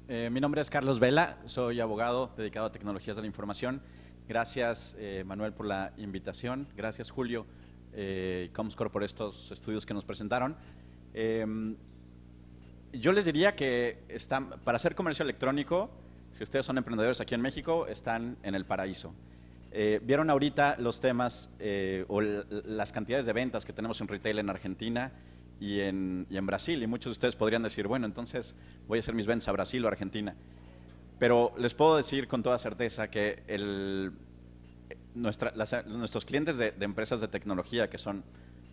Mi nombre es Carlos Vela, soy abogado dedicado a tecnologías de la información. Gracias, Manuel, por la invitación. Gracias, Julio y Comscore por estos estudios que nos presentaron. Yo les diría que para hacer comercio electrónico, si ustedes son emprendedores aquí en México, están en el paraíso. Vieron ahorita los temas o las cantidades de ventas que tenemos en retail en Argentina y en Brasil, y muchos de ustedes podrían decir, bueno, entonces voy a hacer mis ventas a Brasil o Argentina. Pero les puedo decir con toda certeza que nuestros clientes de empresas de tecnología, que son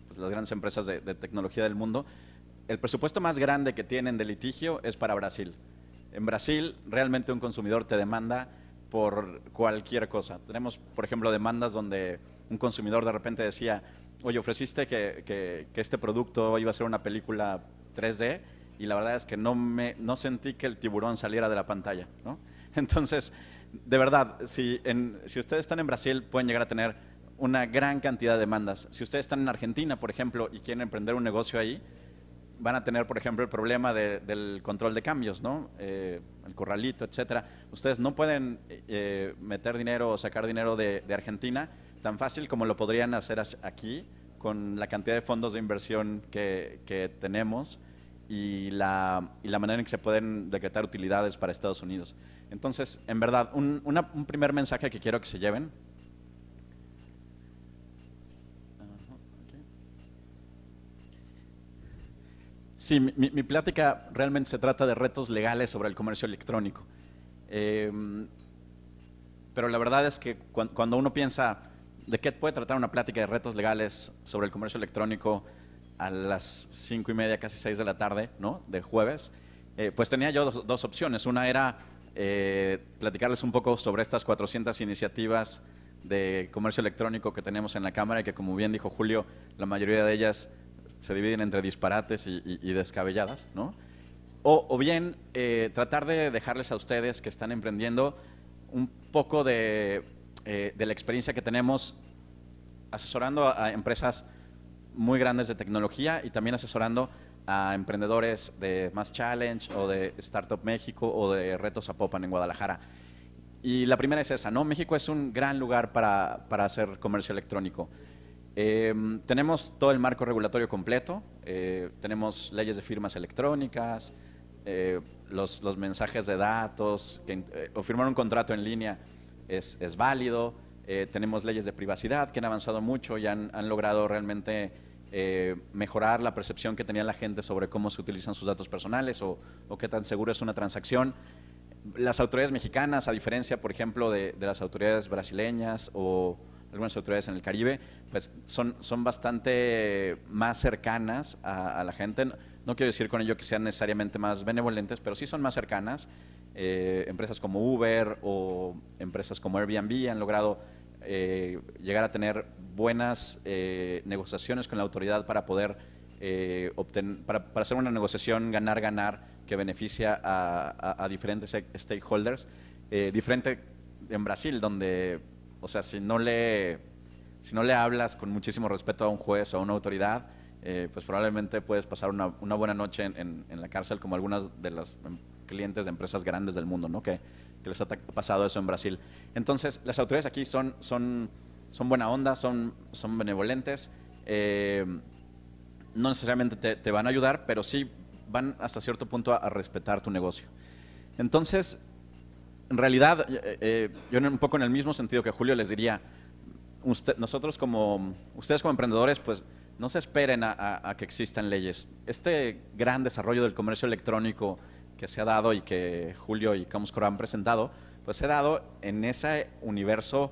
pues, las grandes empresas de tecnología del mundo, el presupuesto más grande que tienen de litigio es para Brasil. En Brasil, realmente un consumidor te demanda por cualquier cosa. Tenemos, por ejemplo, demandas donde un consumidor de repente decía, oye, ofreciste que este producto iba a ser una película 3D y la verdad es que no sentí que el tiburón saliera de la pantalla, ¿no? Entonces, de verdad, si ustedes están en Brasil, pueden llegar a tener una gran cantidad de demandas. Si ustedes están en Argentina, por ejemplo, y quieren emprender un negocio ahí, van a tener, por ejemplo, el problema del control de cambios, ¿no? El corralito, etcétera. Ustedes no pueden meter dinero o sacar dinero de Argentina tan fácil como lo podrían hacer aquí, con la cantidad de fondos de inversión que tenemos y la manera en que se pueden decretar utilidades para Estados Unidos. Entonces, en verdad, un primer mensaje que quiero que se lleven. Sí, mi plática realmente se trata de retos legales sobre el comercio electrónico. Pero la verdad es que cuando uno piensa de qué puede tratar una plática de retos legales sobre el comercio electrónico a las 5:30, casi 6 de la tarde, ¿no? De jueves, pues tenía yo dos opciones. Una era platicarles un poco sobre estas 400 iniciativas de comercio electrónico que tenemos en la Cámara y que, como bien dijo Julio, la mayoría de ellas se dividen entre disparates y descabelladas, ¿no? O bien tratar de dejarles a ustedes que están emprendiendo un poco de la experiencia que tenemos asesorando a empresas muy grandes de tecnología y también asesorando a emprendedores de Mass Challenge o de Startup México o de Retos Zapopan en Guadalajara. Y la primera es esa, ¿no? México es un gran lugar para hacer comercio electrónico. Tenemos todo el marco regulatorio completo, tenemos leyes de firmas electrónicas, los mensajes de datos, o firmar un contrato en línea es válido, tenemos leyes de privacidad que han avanzado mucho y han logrado realmente mejorar la percepción que tenía la gente sobre cómo se utilizan sus datos personales o qué tan seguro es una transacción. Las autoridades mexicanas, a diferencia, por ejemplo, de las autoridades brasileñas o algunas autoridades en el Caribe, pues son bastante más cercanas a la gente. No quiero decir con ello que sean necesariamente más benevolentes, pero sí son más cercanas. Empresas como Uber o empresas como Airbnb han logrado llegar a tener buenas negociaciones con la autoridad para poder para hacer una negociación ganar-ganar que beneficia a diferentes stakeholders. Diferente en Brasil, donde, o sea, si no le hablas con muchísimo respeto a un juez o a una autoridad, pues probablemente puedes pasar una buena noche en la cárcel, como algunas de las clientes de empresas grandes del mundo, ¿no? Que les ha pasado eso en Brasil. Entonces, las autoridades aquí son buena onda, son benevolentes, no necesariamente te van a ayudar, pero sí van hasta cierto punto a respetar tu negocio. Entonces, en realidad, yo un poco en el mismo sentido que Julio les diría, ustedes como emprendedores, pues no se esperen a que existan leyes. Este gran desarrollo del comercio electrónico que se ha dado y que Julio y Comscore han presentado, pues se ha dado en ese universo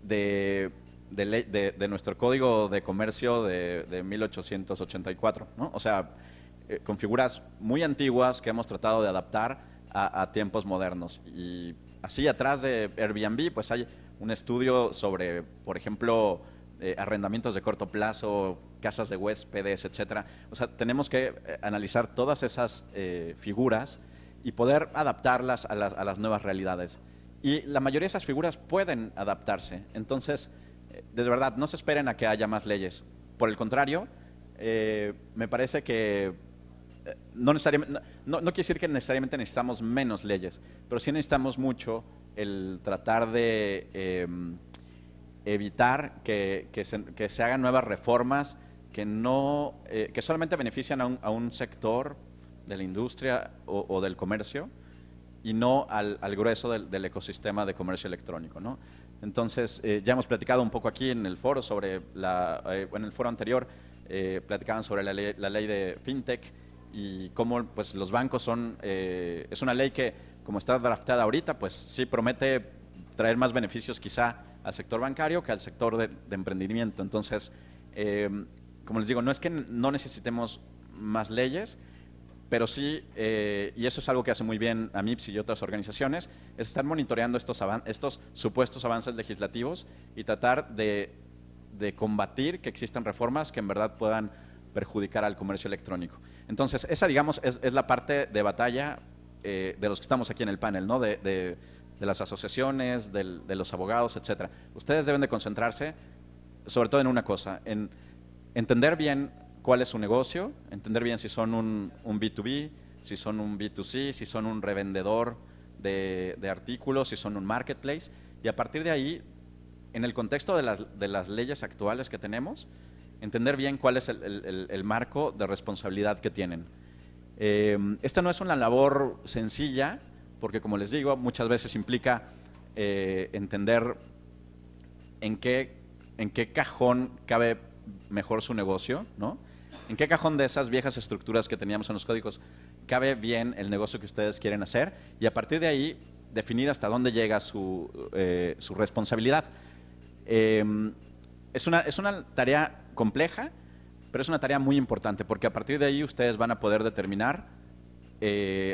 de nuestro código de comercio de 1884, ¿no? O sea, con figuras muy antiguas que hemos tratado de adaptar a tiempos modernos. Y así atrás de Airbnb, pues hay un estudio sobre, por ejemplo, arrendamientos de corto plazo, casas de huéspedes, etcétera. O sea, tenemos que analizar todas esas figuras y poder adaptarlas a las nuevas realidades. Y la mayoría de esas figuras pueden adaptarse. Entonces, de verdad, no se esperen a que haya más leyes. Por el contrario, me parece que no necesariamente, no quiere decir que necesariamente necesitamos menos leyes, pero sí necesitamos mucho el tratar de evitar que se hagan nuevas reformas que solamente benefician a un sector de la industria o del comercio y no al grueso del ecosistema de comercio electrónico, ¿no? Entonces, ya hemos platicado un poco aquí en el foro sobre en el foro anterior platicaban sobre la ley de FinTech y cómo pues, los bancos es una ley que, como está draftada ahorita, pues sí promete traer más beneficios quizá al sector bancario que al sector de emprendimiento. Entonces, como les digo, no es que no necesitemos más leyes, pero sí, y eso es algo que hace muy bien AMIPS y otras organizaciones, es estar monitoreando estos supuestos avances legislativos y tratar de combatir que existan reformas que en verdad puedan perjudicar al comercio electrónico. Entonces, esa, digamos, es la parte de batalla de los que estamos aquí en el panel, ¿no? De las asociaciones, de los abogados, etcétera. Ustedes deben de concentrarse sobre todo en una cosa, en entender bien cuál es su negocio, entender bien si son un B2B, si son un B2C, si son un revendedor de artículos, si son un marketplace, y a partir de ahí, en el contexto de las leyes actuales que tenemos, entender bien cuál es el marco de responsabilidad que tienen. Esta no es una labor sencilla, porque como les digo, muchas veces implica entender en qué cajón cabe mejor su negocio, ¿no? ¿En qué cajón de esas viejas estructuras que teníamos en los códigos cabe bien el negocio que ustedes quieren hacer? Y a partir de ahí, definir hasta dónde llega su responsabilidad. Es una tarea compleja, pero es una tarea muy importante, porque a partir de ahí ustedes van a poder determinar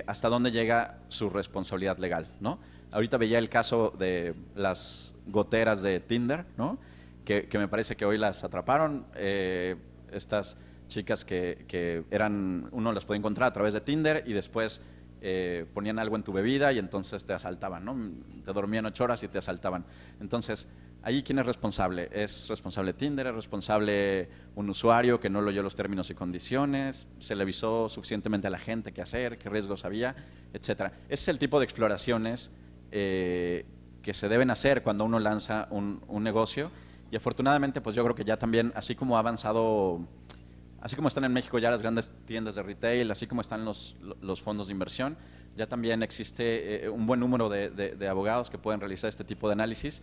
hasta dónde llega su responsabilidad legal, ¿no? Ahorita veía el caso de las goteras de Tinder, ¿no? Que me parece que hoy las atraparon. Estas chicas que uno las podía encontrar a través de Tinder y después ponían algo en tu bebida y entonces te asaltaban, ¿no? Te dormían 8 horas y te asaltaban. Entonces, ahí ¿quién es responsable? ¿Es responsable Tinder? ¿Es responsable un usuario que no leyó los términos y condiciones? ¿Se le avisó suficientemente a la gente qué hacer, qué riesgos había, etcétera? Ese es el tipo de exploraciones que se deben hacer cuando uno lanza un negocio. Y afortunadamente, pues yo creo que ya también, así como ha avanzado, así como están en México ya las grandes tiendas de retail, así como están los fondos de inversión, ya también existe un buen número de abogados que pueden realizar este tipo de análisis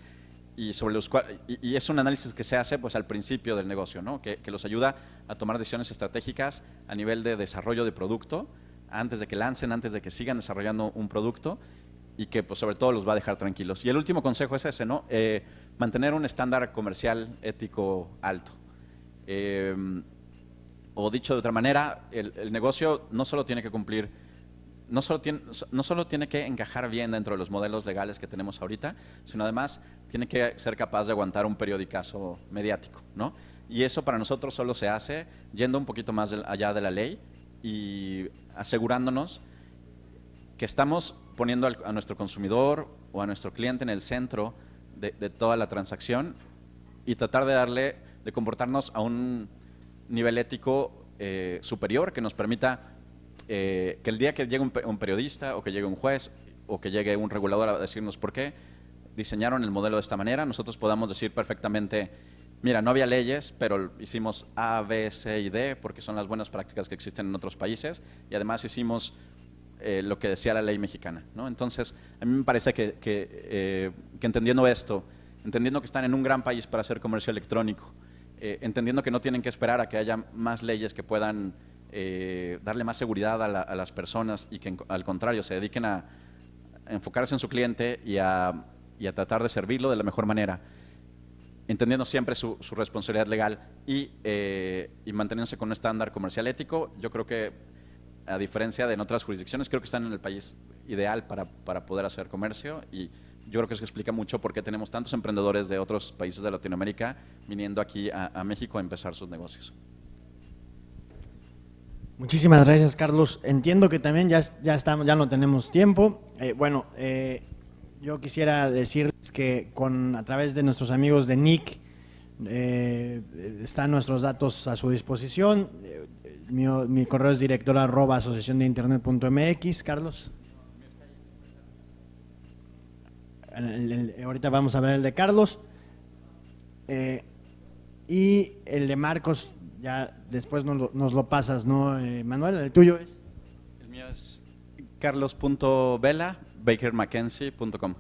y es un análisis que se hace pues al principio del negocio, ¿no? Que los ayuda a tomar decisiones estratégicas a nivel de desarrollo de producto, antes de que lancen, antes de que sigan desarrollando un producto y que pues sobre todo los va a dejar tranquilos. Y el último consejo es ese, ¿no? Mantener un estándar comercial ético alto. O dicho de otra manera, el negocio no solo tiene que cumplir, no solo tiene que encajar bien dentro de los modelos legales que tenemos ahorita, sino además tiene que ser capaz de aguantar un periodicazo mediático, ¿no? Y eso para nosotros solo se hace yendo un poquito más allá de la ley y asegurándonos que estamos poniendo a nuestro consumidor o a nuestro cliente en el centro de toda la transacción y tratar de comportarnos a un nivel ético superior que nos permita que el día que llegue un periodista o que llegue un juez o que llegue un regulador a decirnos por qué diseñaron el modelo de esta manera, nosotros podamos decir perfectamente, mira, no había leyes, pero hicimos A, B, C y D porque son las buenas prácticas que existen en otros países y además hicimos lo que decía la ley mexicana, ¿no? Entonces, a mí me parece que entendiendo esto, entendiendo que están en un gran país para hacer comercio electrónico, entendiendo que no tienen que esperar a que haya más leyes que puedan darle más seguridad a las personas y que al contrario se dediquen a enfocarse en su cliente y a tratar de servirlo de la mejor manera, entendiendo siempre su responsabilidad legal y manteniéndose con un estándar comercial ético. Yo creo que a diferencia de en otras jurisdicciones, creo que están en el país ideal para poder hacer comercio y yo creo que eso explica mucho por qué tenemos tantos emprendedores de otros países de Latinoamérica viniendo aquí a México a empezar sus negocios. Muchísimas gracias, Carlos. Entiendo que también ya no tenemos tiempo. Yo quisiera decirles que a través de nuestros amigos de NIC están nuestros datos a su disposición. Mi correo es director@asociaciondeinternet.mx. Carlos. Ahorita vamos a ver el de Carlos. Y el de Marcos, ya después nos lo pasas, ¿no, Manuel? ¿El tuyo es? El mío es carlos.vela@bakermckenzie.com.